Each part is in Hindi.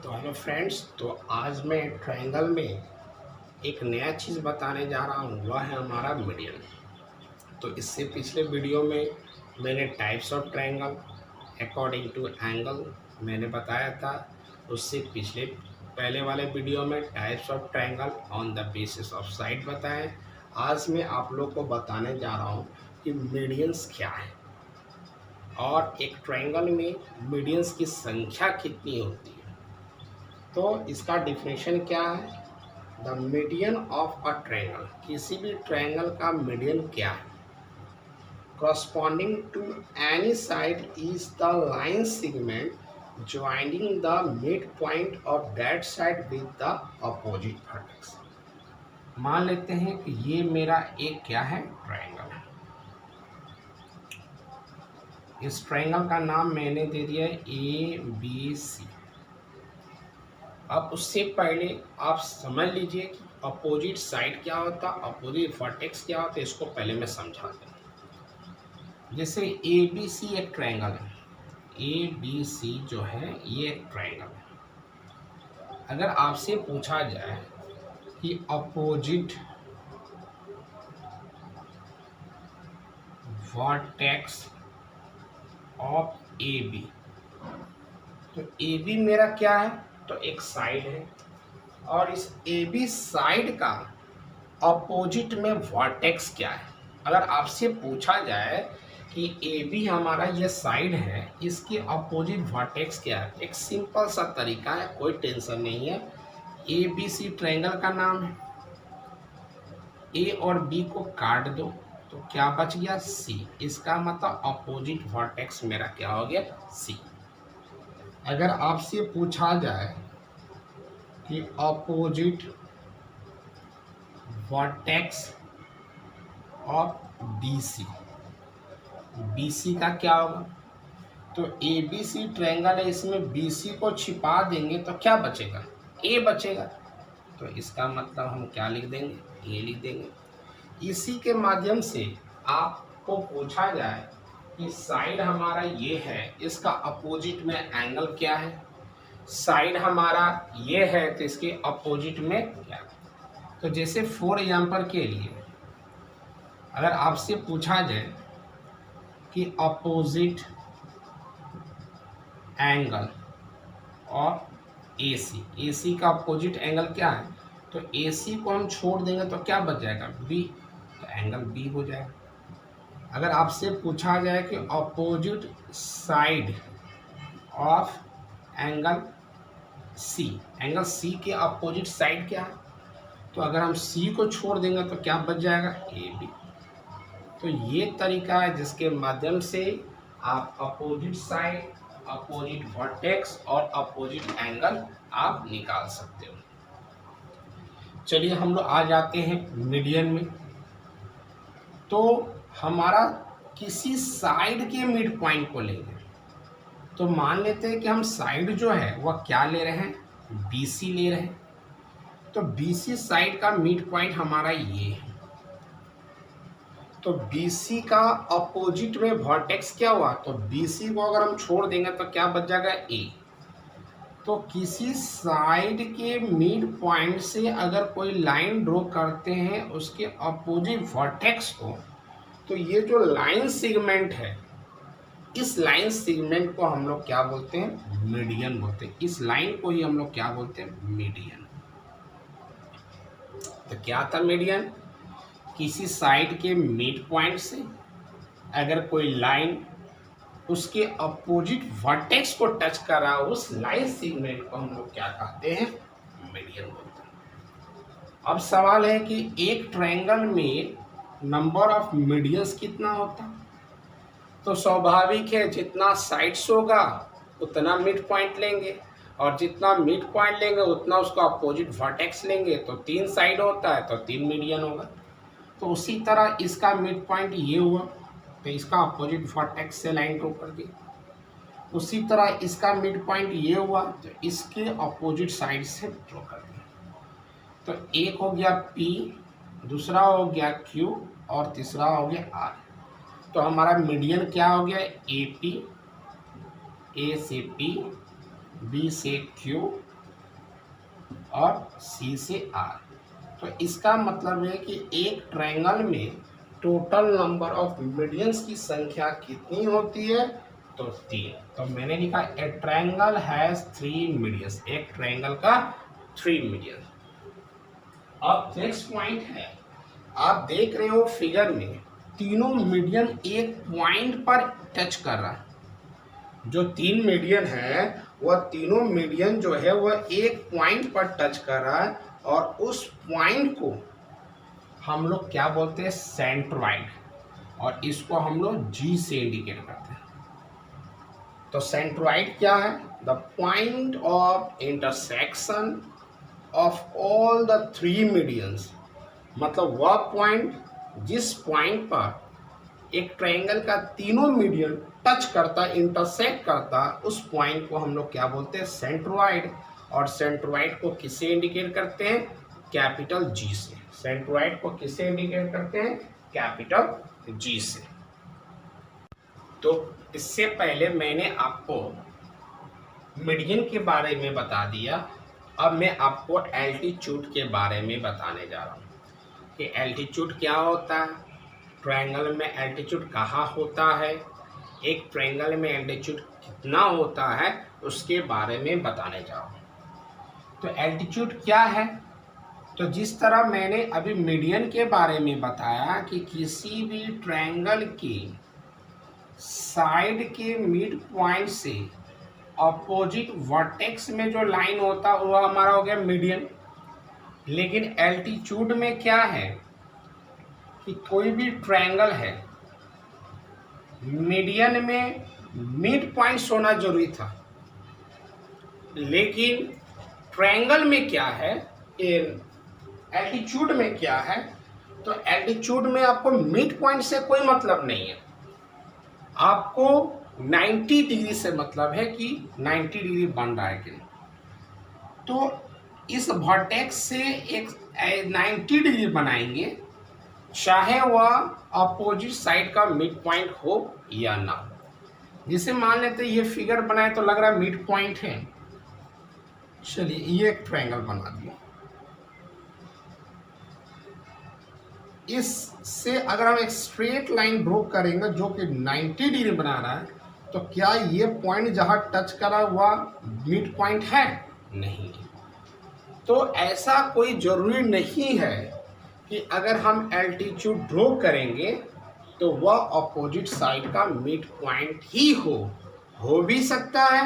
तो हेलो फ्रेंड्स, तो आज मैं ट्रायंगल में एक नया चीज़ बताने जा रहा हूँ, वह है हमारा मीडियन। तो इससे पिछले वीडियो में मैंने types of triangle according to angle मैंने बताया था। उससे पिछले पहले वाले वीडियो में types of triangle on the basis of side बताएं। आज मैं आप लोग को बताने जा रहा हूँ कि मीडियंस क्या है और एक ट्रायंगल में मीडियंस की संख्या कितनी होती है। तो इसका डिफिनेशन क्या है? The median of a triangle, किसी भी ट्रायंगल का मीडियन क्या है? corresponding to any side is the line segment joining the midpoint of that side with the opposite vertex। मान लेते हैं कि ये मेरा एक क्या है, ट्रायंगल है। इस ट्रायंगल का नाम मैंने दे दिया है ABC। अब उससे पहले आप समझ लीजिए कि अपोजिट साइड क्या होता है, अपोजिट वर्टेक्स क्या होता है। इसको पहले मैं समझा दूँ। जैसे ABC एक ट्रायंगल है, ABC जो है ये एक ट्रायंगल है। अगर आपसे पूछा जाए कि अपोजिट वर्टेक्स ऑफ AB, तो AB मेरा क्या है? तो एक साइड है और इस AB साइड का अपोजिट में वर्टेक्स क्या है। अगर आपसे पूछा जाए कि AB हमारा ये साइड है, इसके अपोजिट वर्टेक्स क्या है, एक सिंपल सा तरीका है, कोई टेंशन नहीं है। ABC ट्रायंगल का नाम है। A और B को काट दो तो क्या बच गया? C। इसका मतलब अपोजिट वर्टेक्स मेरा क्या हो गया? C। अगर आपसे पूछा जाए कि opposite vertex of BC, BC का क्या होगा? तो ABC ट्रायंगल है, इसमें BC को छिपा देंगे तो क्या बचेगा? A बचेगा। तो इसका मतलब हम क्या लिख देंगे? A लिख देंगे। इसी के माध्यम से आपको पूछा जाए कि साइड हमारा ये है, इसका अपोजिट में एंगल क्या है। साइड हमारा ये है तो इसके अपोजिट में क्या है। तो जैसे फॉर एग्जांपल के लिए अगर आपसे पूछा जाए कि अपोजिट एंगल और AC का अपोजिट एंगल क्या है, तो AC को हम छोड़ देंगे तो क्या बच जाएगा? B। तो एंगल B हो जाएगा। अगर आपसे पूछा जाए कि opposite side of angle C, angle C के अपोजिट साइड क्या है, तो अगर हम C को छोड़ देंगे तो क्या बच जाएगा? AB। तो ये तरीका है जिसके माध्यम से आप अपोजिट साइड, अपोजिट वर्टेक्स और अपोजिट एंगल आप निकाल सकते हो। चलिए हम लोग आ जाते हैं मीडियन में। तो हमारा किसी साइड के मिड पॉइंट को लेंगे। तो मान लेते हैं कि हम साइड जो है वह क्या ले रहे हैं? BC ले रहे हैं। तो BC साइड का मिड पॉइंट हमारा ये है। तो BC का अपोजिट में वर्टेक्स क्या हुआ? तो BC को अगर हम छोड़ देंगे तो क्या बच जाएगा? A। तो किसी साइड के मिड पॉइंट से अगर कोई लाइन ड्रॉ करते हैं उसके अपोजिट वर्टेक्स को, तो ये जो लाइन सेगमेंट है, इस लाइन सेगमेंट को हम लोग क्या बोलते हैं? मीडियन बोलते हैं। इस लाइन को ही हम लोग क्या बोलते हैं? मीडियन। तो क्या था मीडियन? किसी साइड के मिड पॉइंट से अगर कोई लाइन उसके अपोजिट वर्टेक्स को टच कर रहा है, उस लाइन सेगमेंट को हम लोग क्या कहते हैं? मीडियन बोलते हैं। अब सवाल है कि एक ट्रायंगल में नंबर ऑफ मीडियंस कितना होता है? तो स्वाभाविक है जितना साइड्स होगा उतना मिड पॉइंट लेंगे, और जितना मिड पॉइंट लेंगे उतना उसका अपोजिट वर्टेक्स लेंगे। तो 3 साइड होता है तो 3 मीडियन होगा। तो उसी तरह इसका मिड पॉइंट ये हुआ तो इसका अपोजिट वर्टेक्स से लाइन ड्रॉ कर दी। उसी तरह इसका मिड पॉइंट ये हुआ तो इसके अपोजिट साइड से ड्रॉ कर दिया। तो एक हो गया P, दूसरा हो गया Q और तीसरा हो गया R। तो हमारा मीडियन क्या हो गया? AP, A से P, B से Q और सी से आर। तो इसका मतलब है कि एक ट्रायंगल में टोटल नंबर ऑफ मीडियंस की संख्या कितनी होती है, तो 3। तो मैंने लिखा ए ट्रायंगल हैज 3 मीडियंस, एक ट्रायंगल का 3 मीडियन। अब नेक्स्ट पॉइंट है, आप देख रहे हो फिगर में तीनों मीडियन एक पॉइंट पर टच कर रहा है। जो 3 मीडियन है वह तीनों मीडियन जो है वह एक पॉइंट पर टच कर रहा है, और उस पॉइंट को हम लोग क्या बोलते हैं, सेंट्रॉइड, और इसको हम लोग जी से इंडिकेट करते हैं। तो सेंट्रॉइड क्या है, the point of intersection of all the 3 medians, मतलब वह पॉइंट जिस पॉइंट पर एक ट्रायंगल का तीनों मीडियन टच करता, इंटरसेक्ट करता, उस पॉइंट को हम लोग क्या बोलते हैं, सेंट्रॉइड। और सेंट्रॉइड को किससे इंडिकेट करते हैं, कैपिटल जी से। सेंट्रॉइड को किससे इंडिकेट करते हैं, कैपिटल जी से। तो इससे पहले मैंने आपको मीडियन के बारे में बता दिया, अब मैं आपको एल्टीट्यूड के बारे में बताने जा रहा हूँ कि एल्टीट्यूड क्या होता है, ट्रायंगल में एल्टीट्यूड कहाँ होता है, एक ट्रायंगल में एल्टीट्यूड कितना होता है, उसके बारे में बताने जा रहा हूँ। तो एल्टीट्यूड क्या है, तो जिस तरह मैंने अभी मीडियन के बारे में बताया कि किसी भी ट्रायंगल के साइड के मिड पॉइंट से अपोजिट वर्टेक्स में जो लाइन होता है वो हमारा हो गया मीडियन। लेकिन एल्टीट्यूड में क्या है कि कोई भी ट्रायंगल है, मीडियन में मिड पॉइंट होना जरूरी था, लेकिन ट्रायंगल में क्या है, एल्टीट्यूड में क्या है, तो एल्टीट्यूड में आपको मिड पॉइंट से कोई मतलब नहीं है, आपको 90 डिग्री से मतलब है कि 90 डिग्री बन रहा है कि नहीं। तो इस वर्टेक्स से एक 90 डिग्री बनाएंगे, चाहे वह अपोजिट साइड का मिड पॉइंट हो या ना हो। जिसे मान लेते ये फिगर बनाए तो लग रहा है मिड पॉइंट है, चलिए ये एक ट्रायंगल बना दिया। इससे अगर हम एक स्ट्रेट लाइन ड्रॉ करेंगे जो कि 90 डिग्री बना रहा है, तो क्या ये पॉइंट जहां टच करा हुआ मिड पॉइंट है, नहीं। तो ऐसा कोई जरूरी नहीं है कि अगर हम एल्टीट्यूड ड्रॉ करेंगे तो वह अपोजिट साइड का मिड पॉइंट ही हो भी सकता है,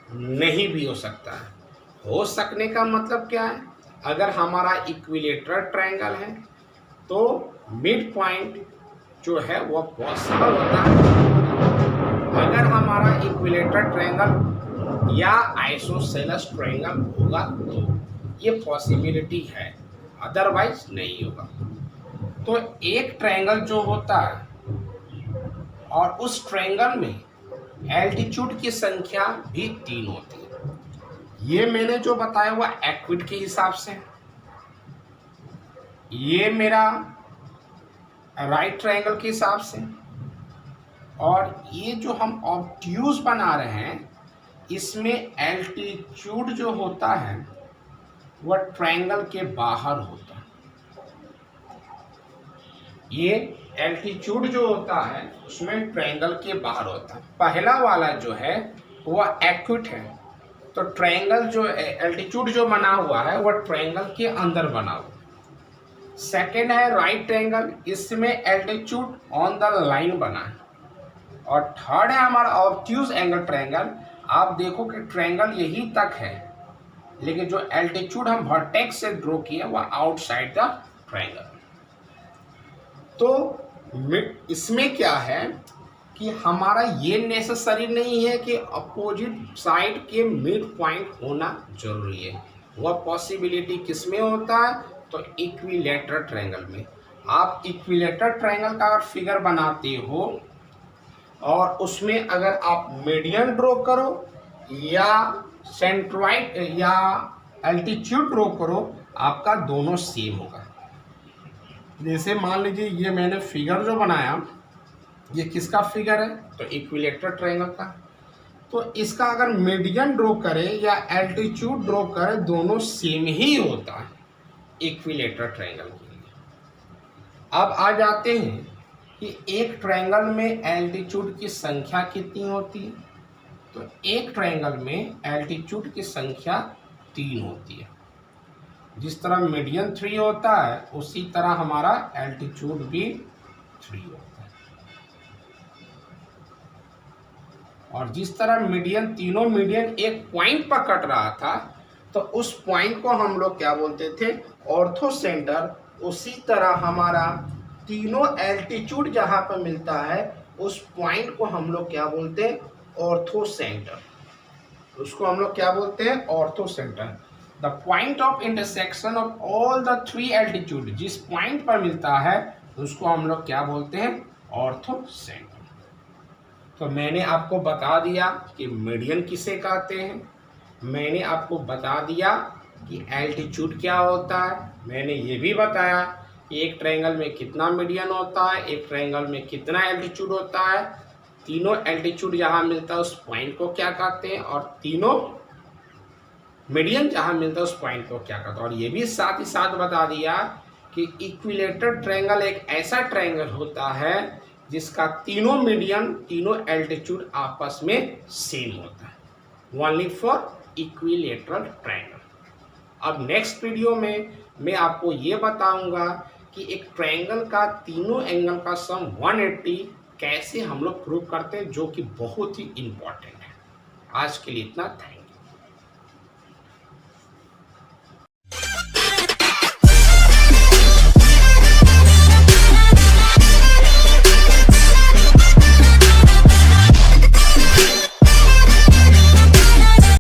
नहीं भी हो सकता है। हो सकने का मतलब क्या है, अगर हमारा इक्विलेटरल ट्रायंगल है तो मिड पॉइंट जो है वह पॉसिबल होता है। अगर हमारा इक्विलेटरल ट्रायंगल या आइसोसेलेस ट्रायंगल होगा तो ये पॉसिबिलिटी है, अदरवाइज नहीं होगा। तो एक ट्रायंगल जो होता है और उस ट्रायंगल में एल्टीट्यूड की संख्या भी 3 होती है। ये मैंने जो बताया हुआ एक्विड के हिसाब से, ये मेरा राइट ट्रायंगल के हिसाब से, और ये जो हम ऑब्ट्यूज बना रहे हैं इसमें एल्टीट्यूड जो होता है वह ट्रायंगल के बाहर होता है। ये एल्टीट्यूड जो होता है उसमें ट्रायंगल के बाहर होता है। पहला वाला जो है वह एक्विड है, तो ट्रायंगल जो एल्टीट्यूड जो बना हुआ है वह ट्रायंगल के अंदर बना हुआ। सेकेंड है राइट ट्रायंगल, इसमें एल्टीट्यूड ऑन द लाइन बना है। और थर्ड है हमारा ऑब्ट्यूज एंगल ट्रायंगल, आप देखो कि ट्रायंगल यही तक है, लेकिन जो एल्टीट्यूड हम वर्टेक्स से ड्रॉ किए वह आउटसाइड द ट्रायंगल। तो इसमें क्या है कि हमारा ये नेसेसरी नहीं है कि अपोजिट साइड के मिड पॉइंट होना जरूरी है, वह पॉसिबिलिटी किस में होता है, तो इक्विलेटरल ट्रायंगल में। आप इक्विलेटरल ट्रायंगल का अगर फिगर बनाते हो और उसमें अगर आप मीडियन ड्रॉ करो या सेंट्रॉइड या एल्टीट्यूड ड्रॉ करो, आपका दोनों सेम होगा। जैसे मान लीजिए ये मैंने फिगर जो बनाया, ये किसका फिगर है, तो इक्विलेटरल ट्रायंगल का। तो इसका अगर मीडियन ड्रॉ करें या एल्टीट्यूड ड्रॉ करें, दोनों सेम ही होता है इक्विलेटरल ट्रायंगल के लिए। अब आ जाते हैं कि एक ट्रायंगल में एल्टीट्यूड की संख्या कितनी होती है। तो एक ट्रायंगल में एल्टीट्यूड की संख्या 3 होती है। जिस तरह मीडियन 3 होता है, उसी तरह हमारा एल्टीट्यूड भी 3 होता है। और जिस तरह मीडियन, तीनों मीडियन एक पॉइंट पर कट रहा था, तो उस पॉइंट को हम लोग क्या बोलते थे, ऑर्थो सेंटर। उसी तरह हमारा तीनों एल्टीट्यूड जहां पर मिलता है, उस पॉइंट को हम लोग क्या बोलते हैं, ऑर्थो सेंटर। उसको हम लोग क्या बोलते हैं, ortho centre. The point of intersection of all the 3 altitude, जिस पॉइंट पर मिलता है उसको हम लोग क्या बोलते हैं, ऑर्थो सेंटर। तो मैंने आपको बता दिया कि मीडियन किसे कहते हैं, मैंने आपको बता दिया कि एल्टीट्यूड क्या होता है, मैंने ये भी बताया कि एक ट्रायंगल में कितना मीडियन होता है, एक ट्रायंगल में कितना एल्टीट्यूड होता है, तीनों एल्टीट्यूड जहां मिलता है उस पॉइंट को क्या कहते हैं, और तीनों मीडियन जहां मिलता है उस पॉइंट को क्या कहते हैं। और ये भी साथ ही साथ बता दिया कि इक्विलेटरल ट्रायंगल एक ऐसा ट्रायंगल होता है जिसका तीनों मीडियन, तीनों एल्टीट्यूड आपस में सेम होता है, ओनली फॉर इक्विलेटरल ट्रायंगल। अब नेक्स्ट वीडियो में मैं आपको ये बताऊंगा कि एक ट्रायंगल का तीनों एंगल का सम 180 कैसे हम लोग प्रूव करते हैं, जो कि बहुत ही इंपॉर्टेंट है। आज के लिए इतना, थैंक यू।